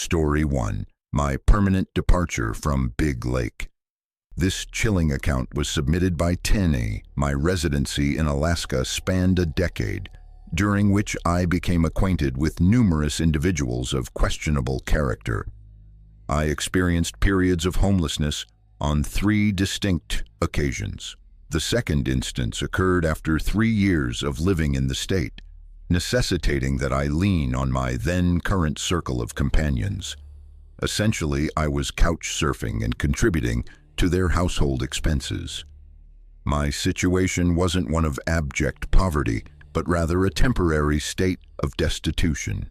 Story 1. My permanent departure from Big Lake. This chilling account was submitted by Teni. My residency in Alaska spanned a decade, during which I became acquainted with numerous individuals of questionable character. I experienced periods of homelessness on 3 distinct occasions. The second instance occurred after 3 years of living in the state, necessitating that I lean on my then current circle of companions. Essentially, I was couch surfing and contributing to their household expenses. My situation wasn't one of abject poverty, but rather a temporary state of destitution.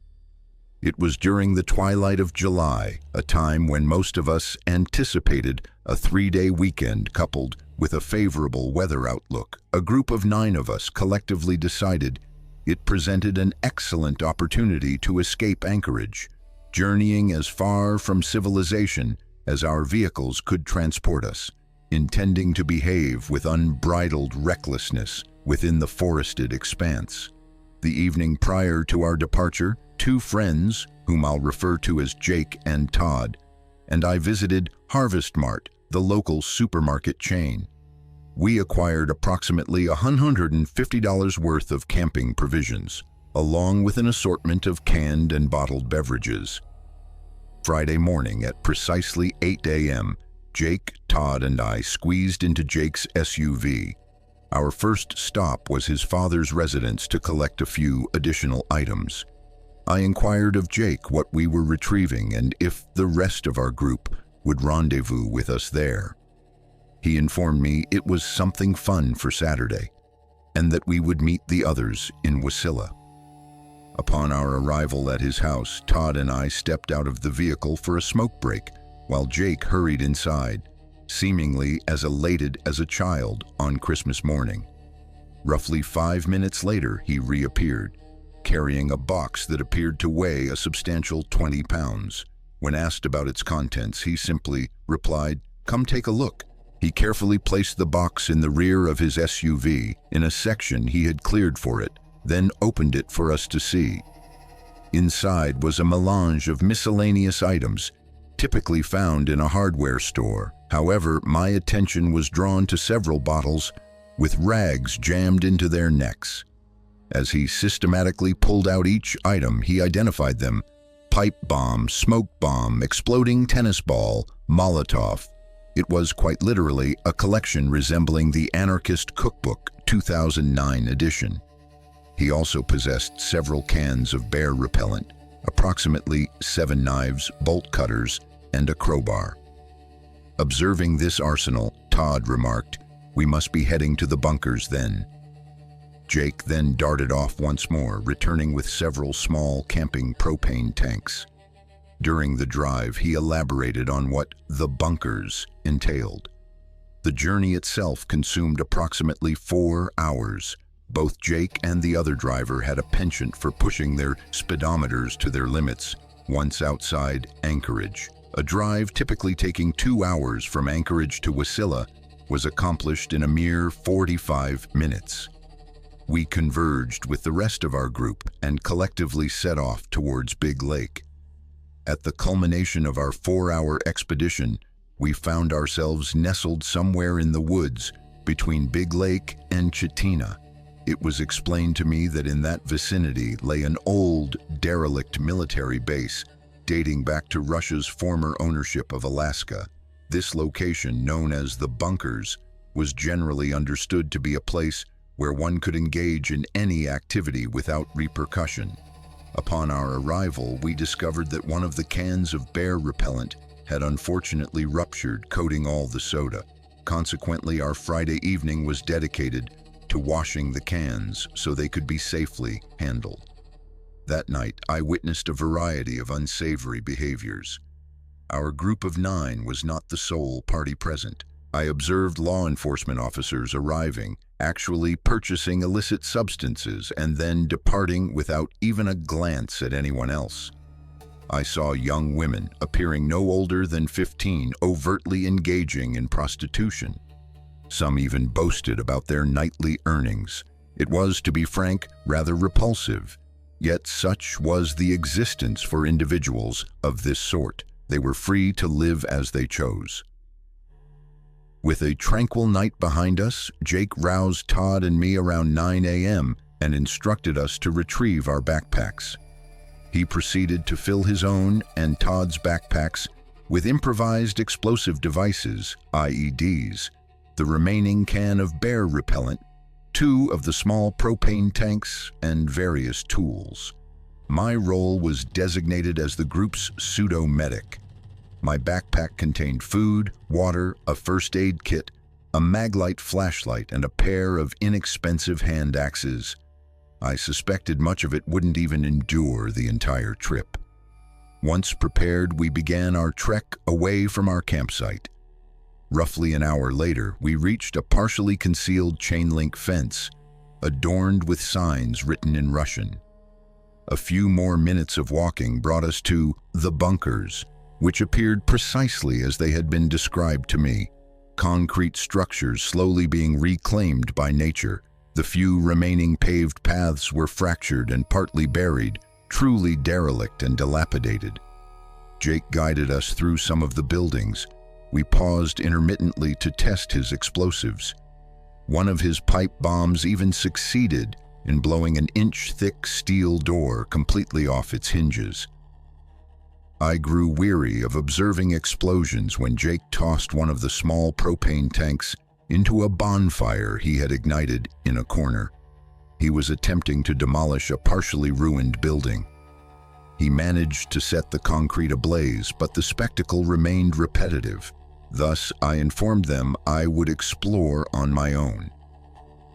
It was during the twilight of July, a time when most of us anticipated a 3-day weekend coupled with a favorable weather outlook. A group of 9 of us collectively decided it presented an excellent opportunity to escape Anchorage, journeying as far from civilization as our vehicles could transport us, intending to behave with unbridled recklessness within the forested expanse. The evening prior to our departure, 2 friends, whom I'll refer to as Jake and Todd, and I visited Harvest Mart, the local supermarket chain. We acquired approximately $150 worth of camping provisions, along with an assortment of canned and bottled beverages. Friday morning at precisely 8 a.m., Jake, Todd, and I squeezed into Jake's SUV. Our first stop was his father's residence to collect a few additional items. I inquired of Jake what we were retrieving and if the rest of our group would rendezvous with us there. He informed me it was something fun for Saturday, and that we would meet the others in Wasilla. Upon our arrival at his house, Todd and I stepped out of the vehicle for a smoke break, while Jake hurried inside, seemingly as elated as a child on Christmas morning. Roughly 5 minutes later, he reappeared, carrying a box that appeared to weigh a substantial 20 pounds. When asked about its contents, he simply replied, "Come take a look." He carefully placed the box in the rear of his SUV in a section he had cleared for it, then opened it for us to see. Inside was a melange of miscellaneous items, typically found in a hardware store. However, my attention was drawn to several bottles with rags jammed into their necks. As he systematically pulled out each item, he identified them: pipe bomb, smoke bomb, exploding tennis ball, Molotov. It was quite literally a collection resembling the Anarchist Cookbook 2009 edition. He also possessed several cans of bear repellent, approximately 7 knives, bolt cutters, and a crowbar. Observing this arsenal, Todd remarked, "We must be heading to the bunkers then." Jake then darted off once more, returning with several small camping propane tanks. During the drive, he elaborated on what the bunkers entailed. The journey itself consumed approximately 4 hours. Both Jake and the other driver had a penchant for pushing their speedometers to their limits once outside Anchorage. A drive typically taking 2 hours from Anchorage to Wasilla was accomplished in a mere 45 minutes. We converged with the rest of our group and collectively set off towards Big Lake. At the culmination of our 4-hour expedition, we found ourselves nestled somewhere in the woods between Big Lake and Chitina. It was explained to me that in that vicinity lay an old, derelict military base dating back to Russia's former ownership of Alaska. This location, known as the bunkers, was generally understood to be a place where one could engage in any activity without repercussion. Upon our arrival, we discovered that one of the cans of bear repellent had unfortunately ruptured, coating all the soda. Consequently, our Friday evening was dedicated to washing the cans so they could be safely handled. That night, I witnessed a variety of unsavory behaviors. Our group of 9 was not the sole party present. I observed law enforcement officers arriving, actually purchasing illicit substances, and then departing without even a glance at anyone else. I saw young women, appearing no older than 15, overtly engaging in prostitution. Some even boasted about their nightly earnings. It was, to be frank, rather repulsive. Yet such was the existence for individuals of this sort. They were free to live as they chose. With a tranquil night behind us, Jake roused Todd and me around 9 a.m. and instructed us to retrieve our backpacks. He proceeded to fill his own and Todd's backpacks with improvised explosive devices, IEDs, the remaining can of bear repellent, 2 of the small propane tanks, and various tools. My role was designated as the group's pseudo-medic. My backpack contained food, water, a first aid kit, a maglite flashlight, and a pair of inexpensive hand axes. I suspected much of it wouldn't even endure the entire trip. Once prepared, we began our trek away from our campsite. Roughly an hour later, we reached a partially concealed chain-link fence, adorned with signs written in Russian. A few more minutes of walking brought us to the bunkers, which appeared precisely as they had been described to me. Concrete structures slowly being reclaimed by nature. The few remaining paved paths were fractured and partly buried, truly derelict and dilapidated. Jake guided us through some of the buildings. We paused intermittently to test his explosives. One of his pipe bombs even succeeded in blowing an inch-thick steel door completely off its hinges. I grew weary of observing explosions when Jake tossed one of the small propane tanks into a bonfire he had ignited in a corner. He was attempting to demolish a partially ruined building. He managed to set the concrete ablaze, but the spectacle remained repetitive. Thus, I informed them I would explore on my own.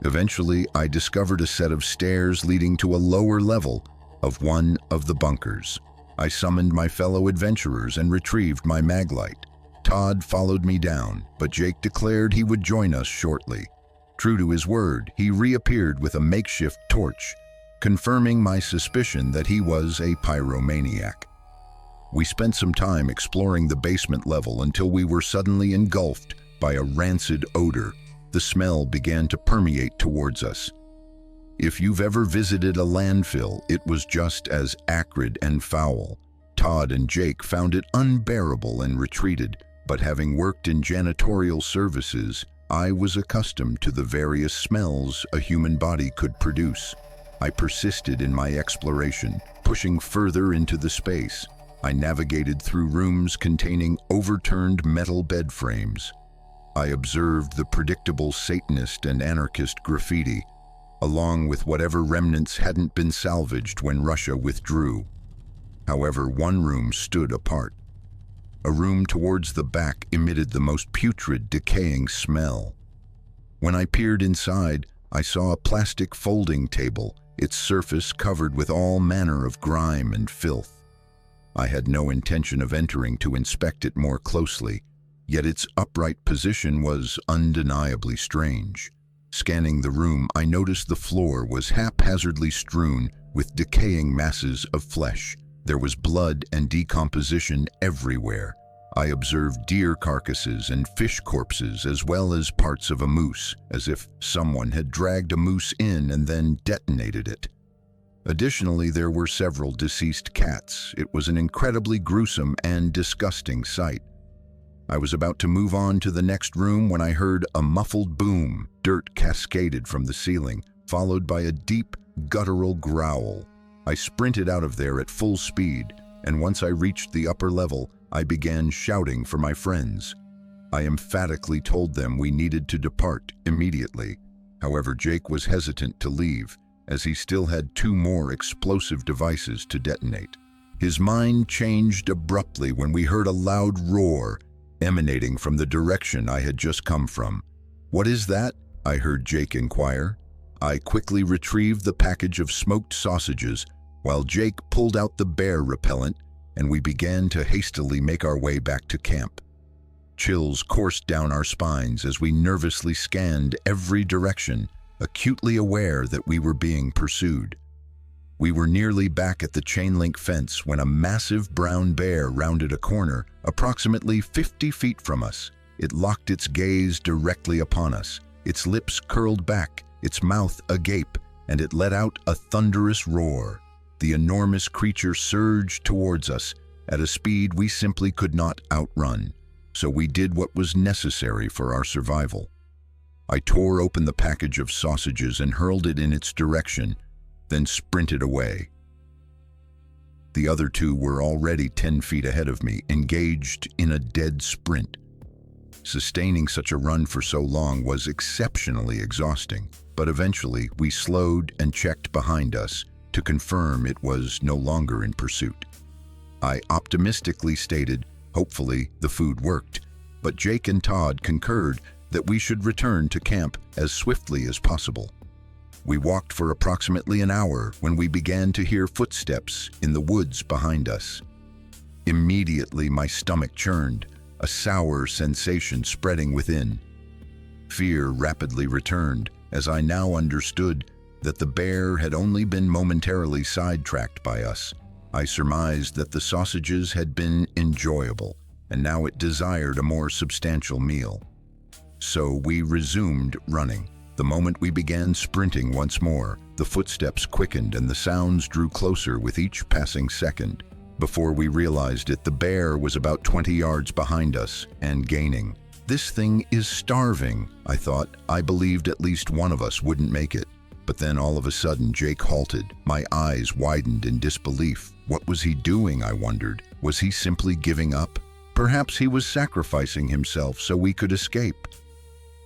Eventually, I discovered a set of stairs leading to a lower level of one of the bunkers. I summoned my fellow adventurers and retrieved my maglite. Todd followed me down, but Jake declared he would join us shortly. True to his word, he reappeared with a makeshift torch, confirming my suspicion that he was a pyromaniac. We spent some time exploring the basement level until we were suddenly engulfed by a rancid odor. The smell began to permeate towards us. If you've ever visited a landfill, it was just as acrid and foul. Todd and Jake found it unbearable and retreated, but having worked in janitorial services, I was accustomed to the various smells a human body could produce. I persisted in my exploration, pushing further into the space. I navigated through rooms containing overturned metal bed frames. I observed the predictable Satanist and anarchist graffiti, along with whatever remnants hadn't been salvaged when Russia withdrew. However, one room stood apart. A room towards the back emitted the most putrid, decaying smell. When I peered inside, I saw a plastic folding table, its surface covered with all manner of grime and filth. I had no intention of entering to inspect it more closely, yet its upright position was undeniably strange. Scanning the room, I noticed the floor was haphazardly strewn with decaying masses of flesh. There was blood and decomposition everywhere. I observed deer carcasses and fish corpses as well as parts of a moose, as if someone had dragged a moose in and then detonated it. Additionally, there were several deceased cats. It was an incredibly gruesome and disgusting sight. I was about to move on to the next room when I heard a muffled boom. Dirt cascaded from the ceiling, followed by a deep, guttural growl. I sprinted out of there at full speed, and once I reached the upper level, I began shouting for my friends. I emphatically told them we needed to depart immediately. However, Jake was hesitant to leave, as he still had 2 more explosive devices to detonate. His mind changed abruptly when we heard a loud roar emanating from the direction I had just come from. "What is that?" I heard Jake inquire. I quickly retrieved the package of smoked sausages, while Jake pulled out the bear repellent, and we began to hastily make our way back to camp. Chills coursed down our spines as we nervously scanned every direction, acutely aware that we were being pursued. We were nearly back at the chain-link fence when a massive brown bear rounded a corner approximately 50 feet from us. It locked its gaze directly upon us. Its lips curled back, its mouth agape, and it let out a thunderous roar. The enormous creature surged towards us at a speed we simply could not outrun, so we did what was necessary for our survival. I tore open the package of sausages and hurled it in its direction, then sprinted away. The other two were already 10 feet ahead of me, engaged in a dead sprint. Sustaining such a run for so long was exceptionally exhausting, but eventually we slowed and checked behind us to confirm it was no longer in pursuit. I optimistically stated, hopefully the food worked, but Jake and Todd concurred that we should return to camp as swiftly as possible. We walked for approximately an hour when we began to hear footsteps in the woods behind us. Immediately my stomach churned, a sour sensation spreading within. Fear rapidly returned as I now understood that the bear had only been momentarily sidetracked by us. I surmised that the sausages had been enjoyable, and now it desired a more substantial meal. So we resumed running. The moment we began sprinting once more, the footsteps quickened and the sounds drew closer with each passing second. Before we realized it, the bear was about 20 yards behind us and gaining. This thing is starving, I thought. I believed at least one of us wouldn't make it. But then all of a sudden, Jake halted. My eyes widened in disbelief. What was he doing, I wondered? Was he simply giving up? Perhaps he was sacrificing himself so we could escape.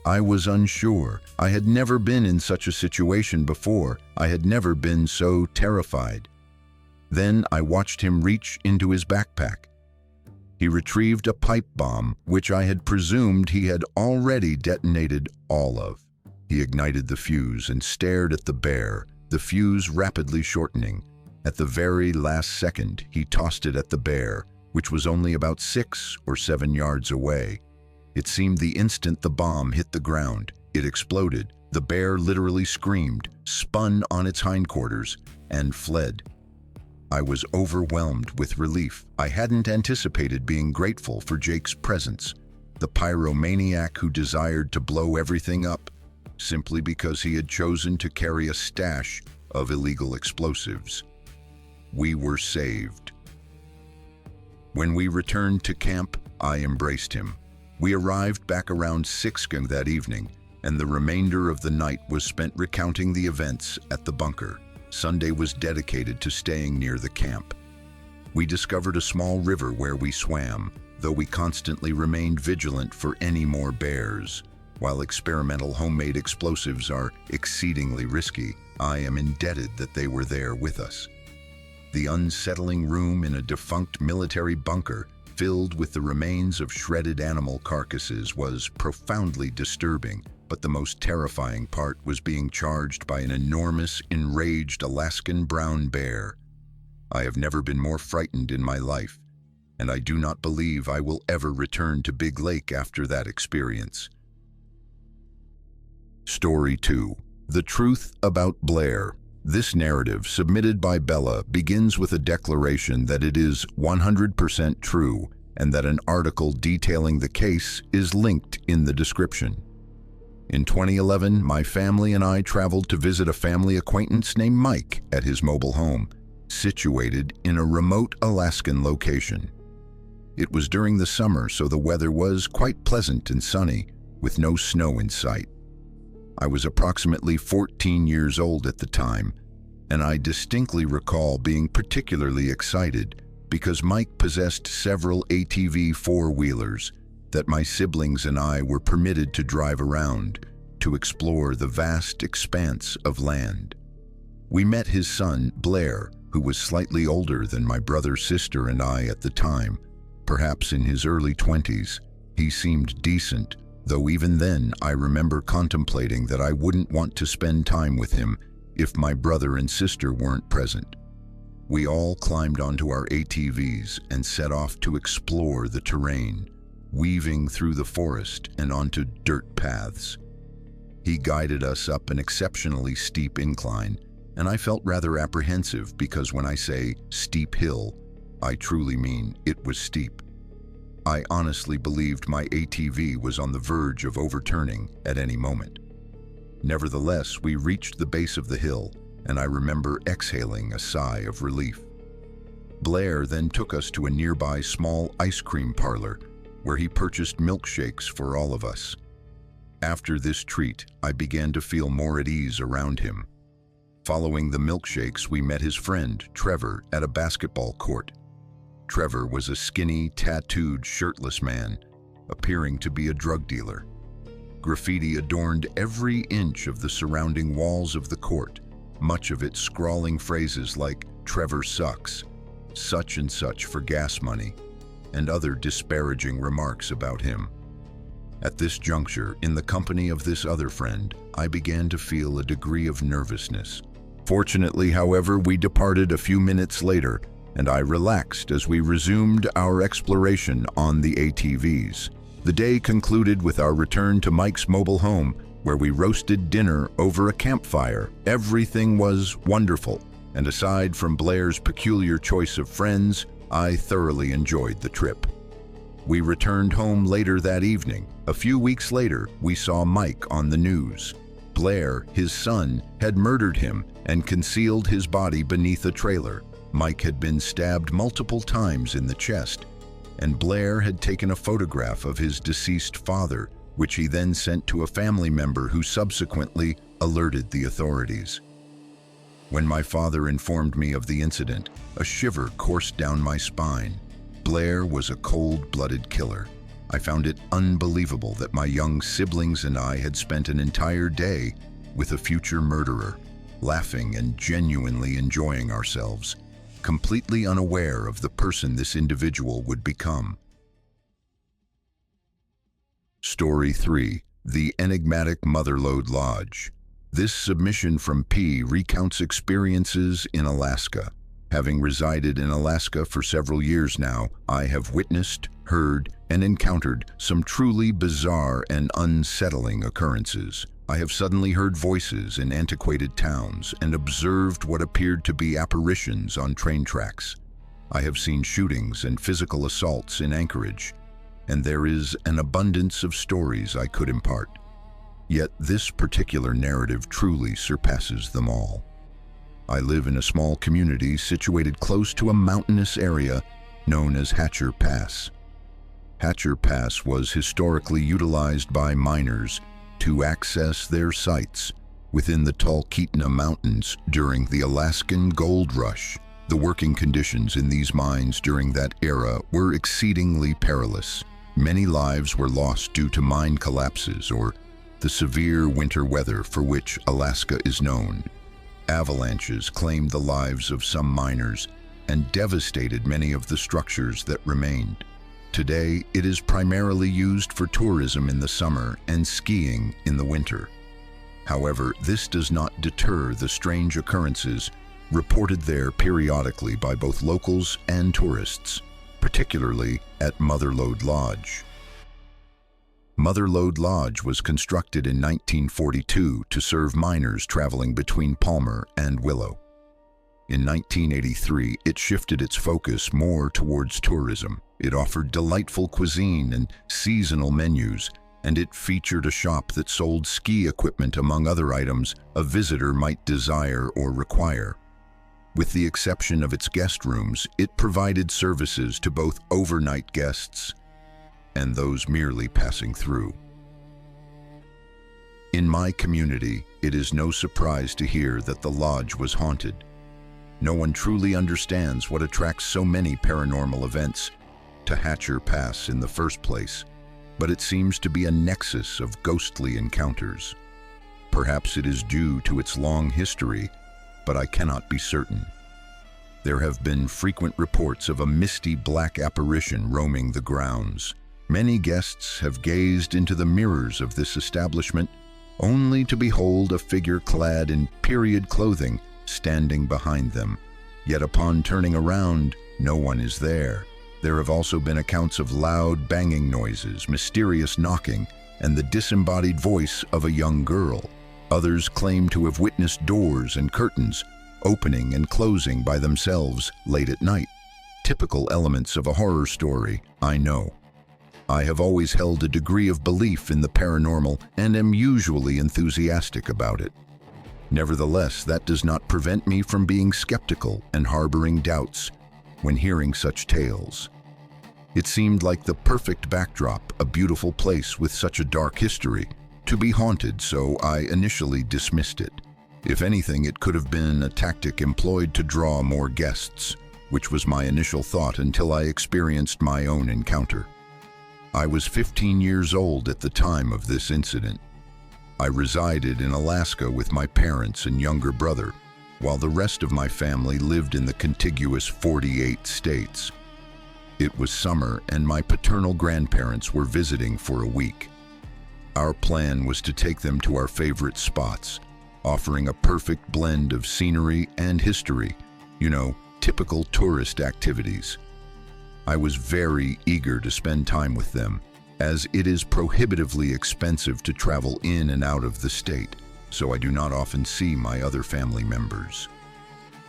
I was unsure. I had never been in such a situation before. I had never been so terrified. Then I watched him reach into his backpack. He retrieved a pipe bomb, which I had presumed he had already detonated all of. He ignited the fuse and stared at the bear, the fuse rapidly shortening. At the very last second, he tossed it at the bear, which was only about 6 or 7 yards away. It seemed the instant the bomb hit the ground, it exploded. The bear literally screamed, spun on its hindquarters, and fled. I was overwhelmed with relief. I hadn't anticipated being grateful for Jake's presence, the pyromaniac who desired to blow everything up, simply because he had chosen to carry a stash of illegal explosives. We were saved. When we returned to camp, I embraced him. We arrived back around 6 p.m. that evening, and the remainder of the night was spent recounting the events at the bunker. Sunday was dedicated to staying near the camp. We discovered a small river where we swam, though we constantly remained vigilant for any more bears. While experimental homemade explosives are exceedingly risky, I am indebted that they were there with us. The unsettling room in a defunct military bunker filled with the remains of shredded animal carcasses was profoundly disturbing, but the most terrifying part was being charged by an enormous, enraged Alaskan brown bear. I have never been more frightened in my life, and I do not believe I will ever return to Big Lake after that experience. Story 2. The Truth About Blair. This narrative, submitted by Bella, begins with a declaration that it is 100% true and that an article detailing the case is linked in the description. In 2011, my family and I traveled to visit a family acquaintance named Mike at his mobile home, situated in a remote Alaskan location. It was during the summer, so the weather was quite pleasant and sunny, with no snow in sight. I was approximately 14 years old at the time, and I distinctly recall being particularly excited because Mike possessed several ATV four-wheelers that my siblings and I were permitted to drive around to explore the vast expanse of land. We met his son, Blair, who was slightly older than my brother, sister, and I at the time, perhaps in his early 20s. He seemed decent, though even then I remember contemplating that I wouldn't want to spend time with him if my brother and sister weren't present. We all climbed onto our ATVs and set off to explore the terrain, weaving through the forest and onto dirt paths. He guided us up an exceptionally steep incline, and I felt rather apprehensive because when I say steep hill, I truly mean it was steep. I honestly believed my ATV was on the verge of overturning at any moment. Nevertheless, we reached the base of the hill, and I remember exhaling a sigh of relief. Blair then took us to a nearby small ice cream parlor where he purchased milkshakes for all of us. After this treat, I began to feel more at ease around him. Following the milkshakes, we met his friend, Trevor, at a basketball court. Trevor was a skinny, tattooed, shirtless man, appearing to be a drug dealer. Graffiti adorned every inch of the surrounding walls of the court, much of it scrawling phrases like "Trevor sucks," "such and such for gas money," and other disparaging remarks about him. At this juncture, in the company of this other friend, I began to feel a degree of nervousness. Fortunately, however, we departed a few minutes later, and I relaxed as we resumed our exploration on the ATVs. The day concluded with our return to Mike's mobile home, where we roasted dinner over a campfire. Everything was wonderful, and aside from Blair's peculiar choice of friends, I thoroughly enjoyed the trip. We returned home later that evening. A few weeks later, we saw Mike on the news. Blair, his son, had murdered him and concealed his body beneath a trailer. Mike had been stabbed multiple times in the chest, and Blair had taken a photograph of his deceased father, which he then sent to a family member who subsequently alerted the authorities. When my father informed me of the incident, a shiver coursed down my spine. Blair was a cold-blooded killer. I found it unbelievable that my young siblings and I had spent an entire day with a future murderer, laughing and genuinely enjoying ourselves, completely unaware of the person this individual would become. Story 3. The Enigmatic Motherlode Lodge. This submission from P recounts experiences in Alaska. Having resided in Alaska for several years now, I have witnessed, heard, and encountered some truly bizarre and unsettling occurrences. I have suddenly heard voices in antiquated towns and observed what appeared to be apparitions on train tracks. I have seen shootings and physical assaults in Anchorage, and there is an abundance of stories I could impart. Yet this particular narrative truly surpasses them all. I live in a small community situated close to a mountainous area known as Hatcher Pass. Hatcher Pass was historically utilized by miners to access their sites within the Talkeetna Mountains during the Alaskan Gold Rush. The working conditions in these mines during that era were exceedingly perilous. Many lives were lost due to mine collapses or the severe winter weather for which Alaska is known. Avalanches claimed the lives of some miners and devastated many of the structures that remained. Today, it is primarily used for tourism in the summer and skiing in the winter. However, this does not deter the strange occurrences reported there periodically by both locals and tourists, particularly at Motherlode Lodge. Motherlode Lodge was constructed in 1942 to serve miners traveling between Palmer and Willow. In 1983, it shifted its focus more towards tourism. It offered delightful cuisine and seasonal menus, and it featured a shop that sold ski equipment among other items a visitor might desire or require. With the exception of its guest rooms, it provided services to both overnight guests and those merely passing through. In my community, it is no surprise to hear that the lodge was haunted. No one truly understands what attracts so many paranormal events to Hatcher Pass in the first place, but it seems to be a nexus of ghostly encounters. Perhaps it is due to its long history, but I cannot be certain. There have been frequent reports of a misty black apparition roaming the grounds. Many guests have gazed into the mirrors of this establishment only to behold a figure clad in period clothing standing behind them. Yet upon turning around, no one is there. There have also been accounts of loud banging noises, mysterious knocking, and the disembodied voice of a young girl. Others claim to have witnessed doors and curtains opening and closing by themselves late at night. Typical elements of a horror story, I know. I have always held a degree of belief in the paranormal and am usually enthusiastic about it. Nevertheless, that does not prevent me from being skeptical and harboring doubts when hearing such tales. It seemed like the perfect backdrop, a beautiful place with such a dark history, to be haunted, so I initially dismissed it. If anything, it could have been a tactic employed to draw more guests, which was my initial thought until I experienced my own encounter. I was 15 years old at the time of this incident. I resided in Alaska with my parents and younger brother, while the rest of my family lived in the contiguous 48 states. It was summer, and my paternal grandparents were visiting for a week. Our plan was to take them to our favorite spots, offering a perfect blend of scenery and history, typical tourist activities. I was very eager to spend time with them, as it is prohibitively expensive to travel in and out of the state, so I do not often see my other family members.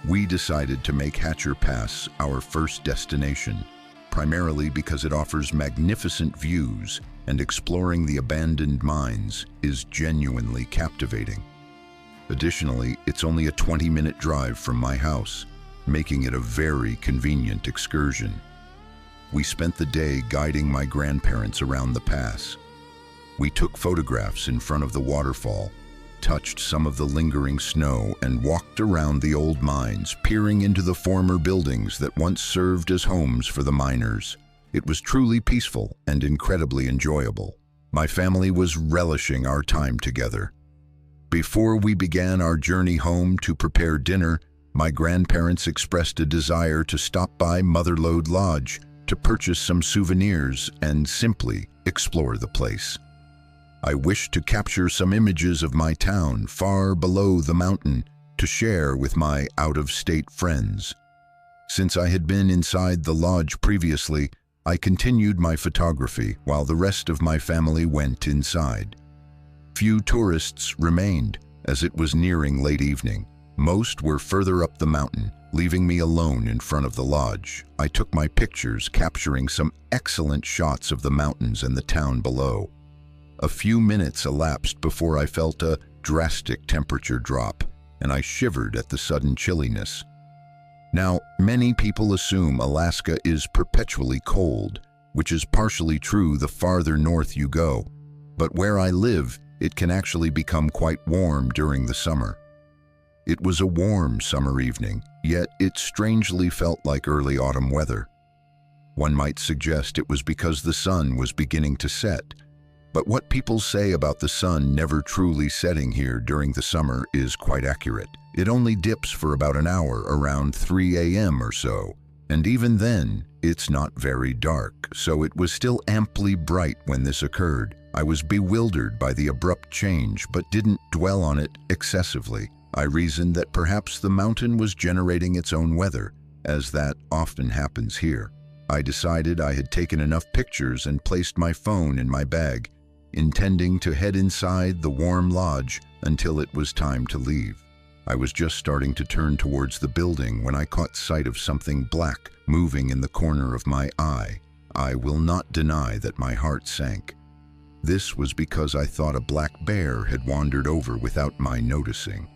We decided to make Hatcher Pass our first destination, primarily because it offers magnificent views and exploring the abandoned mines is genuinely captivating. Additionally, it's only a 20-minute drive from my house, making it a very convenient excursion. We spent the day guiding my grandparents around the pass. We took photographs in front of the waterfall, touched some of the lingering snow, and walked around the old mines, peering into the former buildings that once served as homes for the miners. It was truly peaceful and incredibly enjoyable. My family was relishing our time together. Before we began our journey home to prepare dinner, my grandparents expressed a desire to stop by Motherlode Lodge to purchase some souvenirs and simply explore the place. I wished to capture some images of my town far below the mountain to share with my out-of-state friends. Since I had been inside the lodge previously, I continued my photography while the rest of my family went inside. Few tourists remained, as it was nearing late evening. Most were further up the mountain, leaving me alone in front of the lodge. I took my pictures, capturing some excellent shots of the mountains and the town below. A few minutes elapsed before I felt a drastic temperature drop, and I shivered at the sudden chilliness. Now, many people assume Alaska is perpetually cold, which is partially true the farther north you go. But where I live, it can actually become quite warm during the summer. It was a warm summer evening, yet it strangely felt like early autumn weather. One might suggest it was because the sun was beginning to set. But what people say about the sun never truly setting here during the summer is quite accurate. It only dips for about an hour around 3 a.m. or so, and even then, it's not very dark, so it was still amply bright when this occurred. I was bewildered by the abrupt change, but didn't dwell on it excessively. I reasoned that perhaps the mountain was generating its own weather, as that often happens here. I decided I had taken enough pictures and placed my phone in my bag, intending to head inside the warm lodge until it was time to leave. I was just starting to turn towards the building when I caught sight of something black moving in the corner of my eye. I will not deny that my heart sank. This was because I thought a black bear had wandered over without my noticing.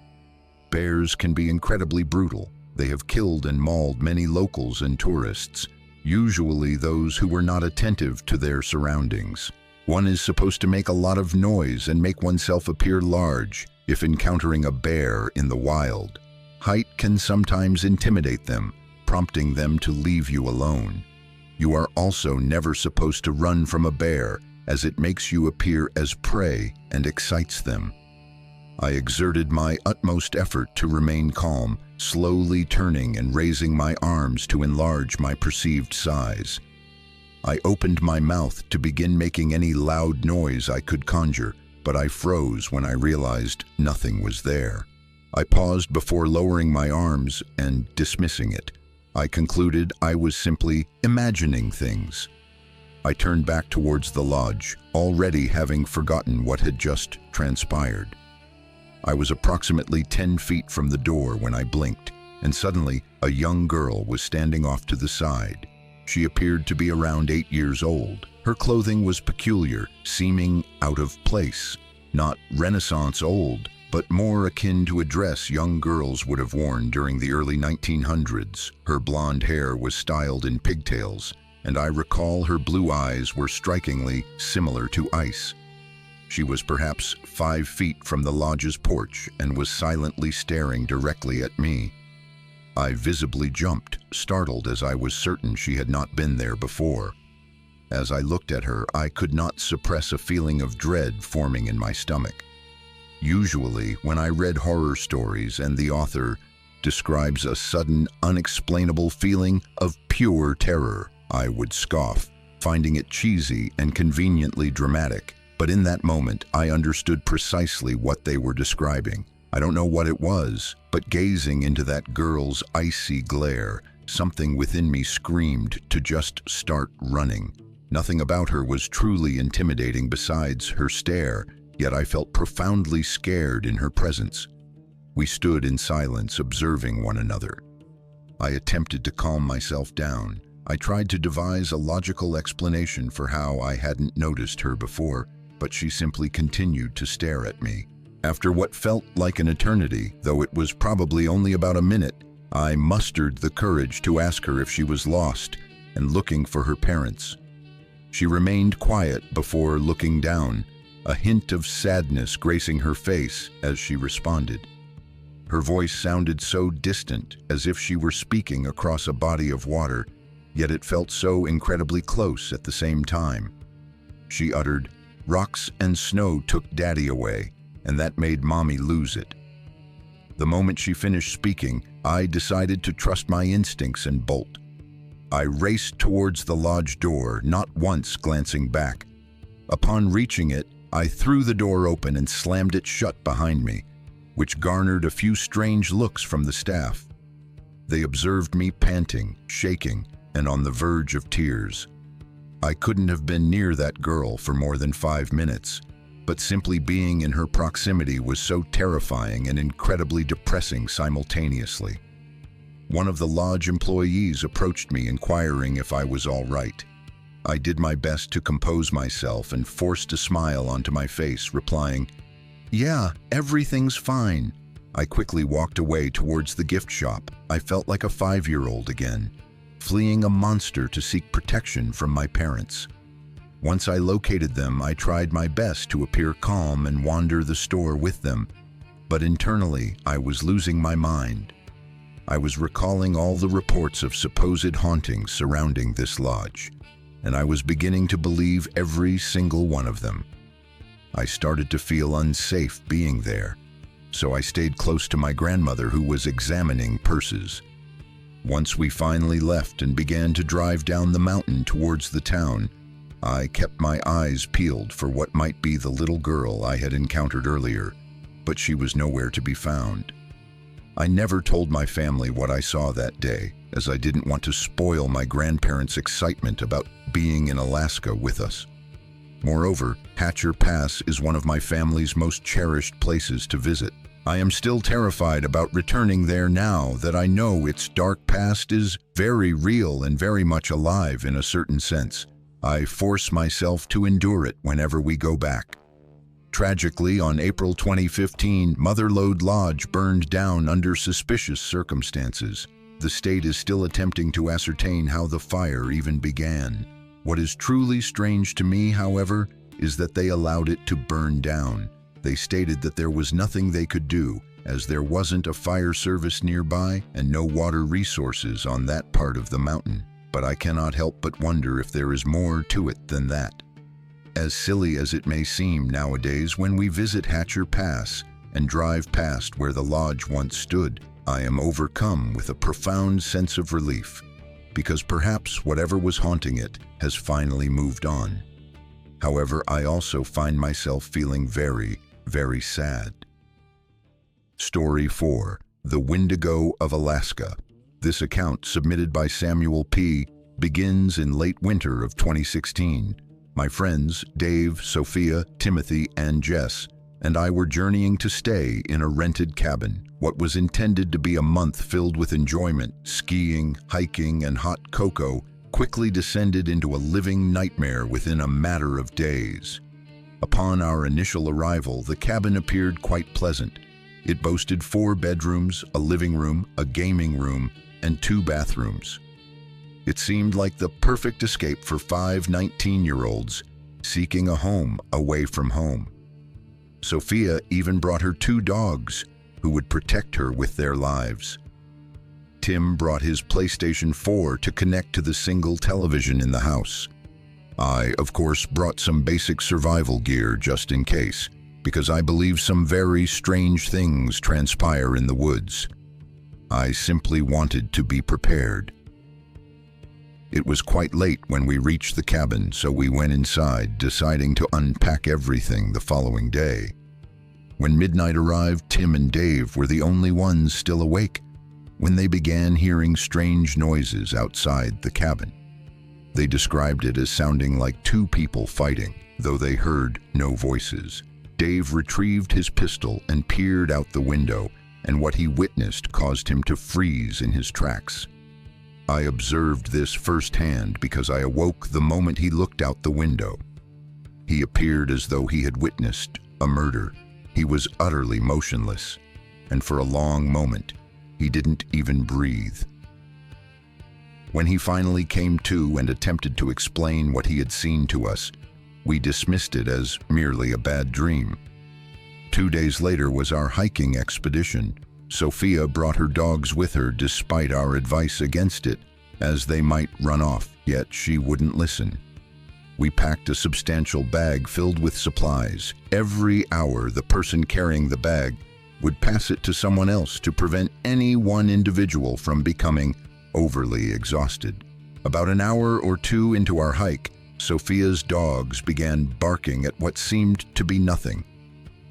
Bears can be incredibly brutal. They have killed and mauled many locals and tourists, usually those who were not attentive to their surroundings. One is supposed to make a lot of noise and make oneself appear large if encountering a bear in the wild. Height can sometimes intimidate them, prompting them to leave you alone. You are also never supposed to run from a bear, as it makes you appear as prey and excites them. I exerted my utmost effort to remain calm, slowly turning and raising my arms to enlarge my perceived size. I opened my mouth to begin making any loud noise I could conjure, but I froze when I realized nothing was there. I paused before lowering my arms and dismissing it. I concluded I was simply imagining things. I turned back towards the lodge, already having forgotten what had just transpired. I was approximately 10 feet from the door when I blinked, and suddenly a young girl was standing off to the side. She appeared to be around 8 years old. Her clothing was peculiar, seeming out of place. Not Renaissance old, but more akin to a dress young girls would have worn during the early 1900s. Her blonde hair was styled in pigtails, and I recall her blue eyes were strikingly similar to ice. She was perhaps 5 feet from the lodge's porch and was silently staring directly at me. I visibly jumped, startled, as I was certain she had not been there before. As I looked at her, I could not suppress a feeling of dread forming in my stomach. Usually, when I read horror stories and the author describes a sudden, unexplainable feeling of pure terror, I would scoff, finding it cheesy and conveniently dramatic. But in that moment, I understood precisely what they were describing. I don't know what it was, but gazing into that girl's icy glare, something within me screamed to just start running. Nothing about her was truly intimidating besides her stare, yet I felt profoundly scared in her presence. We stood in silence, observing one another. I attempted to calm myself down. I tried to devise a logical explanation for how I hadn't noticed her before, but she simply continued to stare at me. After what felt like an eternity, though it was probably only about a minute, I mustered the courage to ask her if she was lost and looking for her parents. She remained quiet before looking down, a hint of sadness gracing her face as she responded. Her voice sounded so distant, as if she were speaking across a body of water, yet it felt so incredibly close at the same time. She uttered, "Rocks and snow took Daddy away, and that made Mommy lose it." The moment she finished speaking, I decided to trust my instincts and bolt. I raced towards the lodge door, not once glancing back. Upon reaching it, I threw the door open and slammed it shut behind me, which garnered a few strange looks from the staff. They observed me panting, shaking, and on the verge of tears. I couldn't have been near that girl for more than 5 minutes, but simply being in her proximity was so terrifying and incredibly depressing simultaneously. One of the lodge employees approached me inquiring if I was all right. I did my best to compose myself and forced a smile onto my face, replying, "Yeah, everything's fine." I quickly walked away towards the gift shop. I felt like a 5-year-old again, fleeing a monster to seek protection from my parents. Once I located them, I tried my best to appear calm and wander the store with them, but internally I was losing my mind. I was recalling all the reports of supposed hauntings surrounding this lodge, and I was beginning to believe every single one of them. I started to feel unsafe being there, so I stayed close to my grandmother, who was examining purses. Once we finally left and began to drive down the mountain towards the town, I kept my eyes peeled for what might be the little girl I had encountered earlier, but she was nowhere to be found. I never told my family what I saw that day, as I didn't want to spoil my grandparents' excitement about being in Alaska with us. Moreover, Hatcher Pass is one of my family's most cherished places to visit. I am still terrified about returning there now that I know its dark past is very real and very much alive in a certain sense. I force myself to endure it whenever we go back. Tragically, on April 2015, Mother Lode Lodge burned down under suspicious circumstances. The state is still attempting to ascertain how the fire even began. What is truly strange to me, however, is that they allowed it to burn down. They stated that there was nothing they could do, as there wasn't a fire service nearby and no water resources on that part of the mountain. But I cannot help but wonder if there is more to it than that. As silly as it may seem nowadays, when we visit Hatcher Pass and drive past where the lodge once stood, I am overcome with a profound sense of relief, because perhaps whatever was haunting it has finally moved on. However, I also find myself feeling very, very sad. Story 4. The Wendigo of Alaska. This account, submitted by Samuel P., begins in late winter of 2016. My friends, Dave, Sophia, Timothy, and Jess, and I were journeying to stay in a rented cabin. What was intended to be a month filled with enjoyment, skiing, hiking, and hot cocoa quickly descended into a living nightmare within a matter of days. Upon our initial arrival, the cabin appeared quite pleasant. It boasted 4 bedrooms, a living room, a gaming room, and 2 bathrooms. It seemed like the perfect escape for 5 19-year-olds seeking a home away from home. Sophia even brought her 2 dogs who would protect her with their lives. Tim brought his PlayStation 4 to connect to the single television in the house. I, of course, brought some basic survival gear just in case, because I believe some very strange things transpire in the woods. I simply wanted to be prepared. It was quite late when we reached the cabin, so we went inside, deciding to unpack everything the following day. When midnight arrived, Tim and Dave were the only ones still awake when they began hearing strange noises outside the cabin. They described it as sounding like 2 people fighting, though they heard no voices. Dave retrieved his pistol and peered out the window, and what he witnessed caused him to freeze in his tracks. I observed this firsthand because I awoke the moment he looked out the window. He appeared as though he had witnessed a murder. He was utterly motionless, and for a long moment, he didn't even breathe. When he finally came to and attempted to explain what he had seen to us, we dismissed it as merely a bad dream. 2 days later was our hiking expedition. Sophia brought her dogs with her despite our advice against it, as they might run off, yet she wouldn't listen. We packed a substantial bag filled with supplies. Every hour, the person carrying the bag would pass it to someone else to prevent any one individual from becoming overly exhausted. About an hour or 2 into our hike, Sophia's dogs began barking at what seemed to be nothing.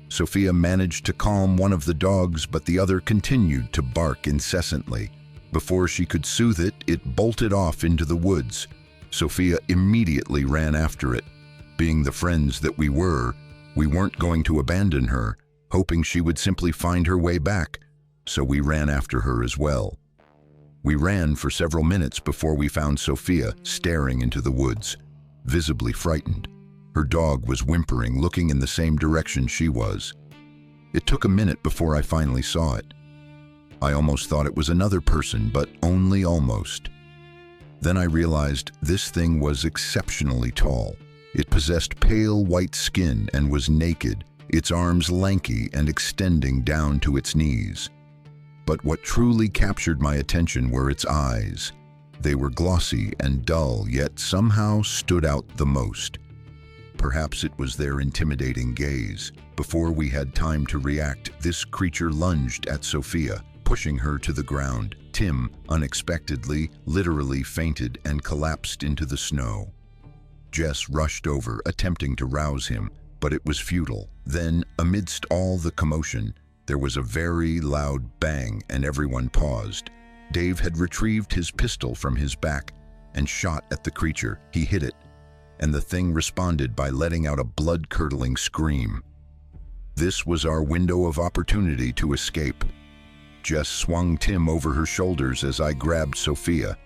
Sophia managed to calm one of the dogs, but the other continued to bark incessantly. Before she could soothe it, it bolted off into the woods. Sophia immediately ran after it. Being the friends that we weren't going to abandon her, hoping she would simply find her way back, so we ran after her as well. We ran for several minutes before we found Sophia staring into the woods, visibly frightened. Her dog was whimpering, looking in the same direction she was. It took a minute before I finally saw it. I almost thought it was another person, but only almost. Then I realized this thing was exceptionally tall. It possessed pale white skin and was naked, its arms lanky and extending down to its knees. But what truly captured my attention were its eyes. They were glossy and dull, yet somehow stood out the most. Perhaps it was their intimidating gaze. Before we had time to react, this creature lunged at Sophia, pushing her to the ground. Tim, unexpectedly, literally fainted and collapsed into the snow. Jess rushed over, attempting to rouse him, but it was futile. Then, amidst all the commotion, there was a very loud bang and everyone paused. Dave had retrieved his pistol from his back and shot at the creature. He hit it, and the thing responded by letting out a blood-curdling scream. This was our window of opportunity to escape. Jess swung Tim over her shoulders as I grabbed Sophia.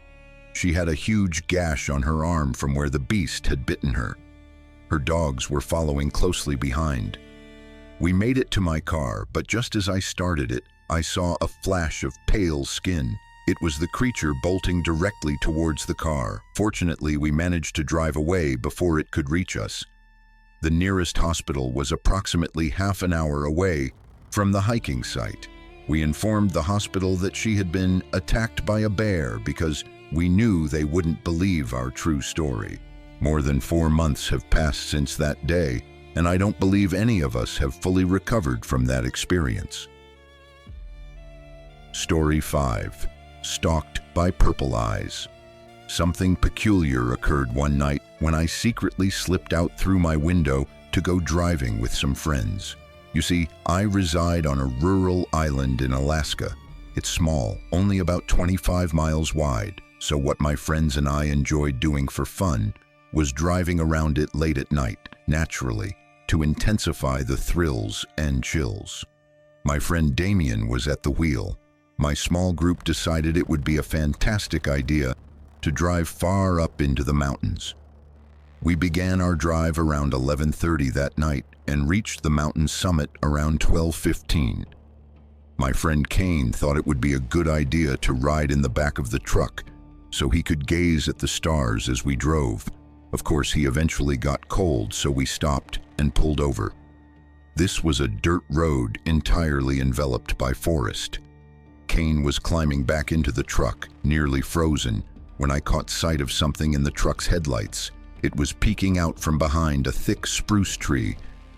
She had a huge gash on her arm from where the beast had bitten her. Her dogs were following closely behind. We made it to my car, but just as I started it, I saw a flash of pale skin. It was the creature bolting directly towards the car. Fortunately, we managed to drive away before it could reach us. The nearest hospital was approximately half an hour away from the hiking site. We informed the hospital that she had been attacked by a bear because we knew they wouldn't believe our true story. More than 4 months have passed since that day, and I don't believe any of us have fully recovered from that experience. Story 5. Stalked by Purple Eyes. Something peculiar occurred one night when I secretly slipped out through my window to go driving with some friends. You see, I reside on a rural island in Alaska. It's small, only about 25 miles wide, so what my friends and I enjoyed doing for fun was driving around it late at night, naturally, to intensify the thrills and chills. My friend Damien was at the wheel. My small group decided it would be a fantastic idea to drive far up into the mountains. We began our drive around 11:30 that night and reached the mountain summit around 12:15. My friend Kane thought it would be a good idea to ride in the back of the truck so he could gaze at the stars as we drove. Of course, he eventually got cold, so we stopped and pulled over. This was a dirt road entirely enveloped by forest. Kane was climbing back into the truck, nearly frozen, when I caught sight of something in the truck's headlights. It was peeking out from behind a thick spruce tree,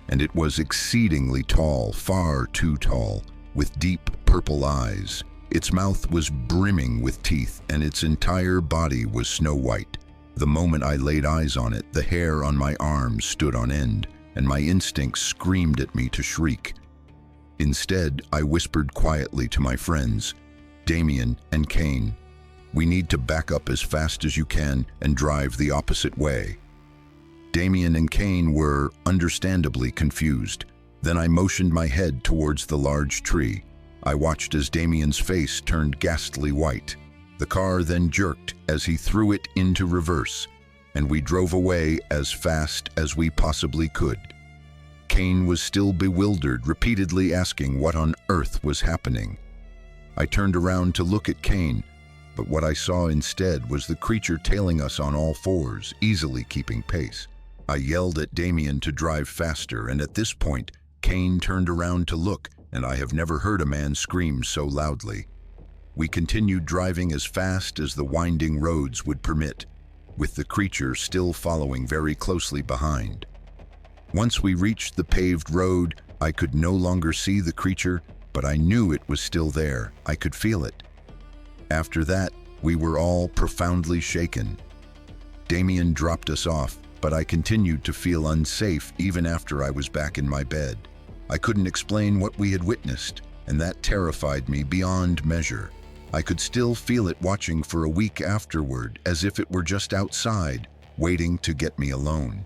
and it was exceedingly tall, far too tall, with deep purple eyes. Its mouth was brimming with teeth, and its entire body was snow white. The moment I laid eyes on it, the hair on my arms stood on end, and my instincts screamed at me to shriek. Instead, I whispered quietly to my friends, Damien and Kane, "We need to back up as fast as you can and drive the opposite way." Damien and Kane were understandably confused. Then I motioned my head towards the large tree. I watched as Damien's face turned ghastly white. The car then jerked as he threw it into reverse, and we drove away as fast as we possibly could. Kane was still bewildered, repeatedly asking what on earth was happening. I turned around to look at Kane, but what I saw instead was the creature tailing us on all fours, easily keeping pace. I yelled at Damien to drive faster, and at this point, Kane turned around to look, and I have never heard a man scream so loudly. We continued driving as fast as the winding roads would permit, with the creature still following very closely behind. Once we reached the paved road, I could no longer see the creature, but I knew it was still there. I could feel it. After that, we were all profoundly shaken. Damien dropped us off, but I continued to feel unsafe even after I was back in my bed. I couldn't explain what we had witnessed, and that terrified me beyond measure. I could still feel it watching for a week afterward, as if it were just outside, waiting to get me alone.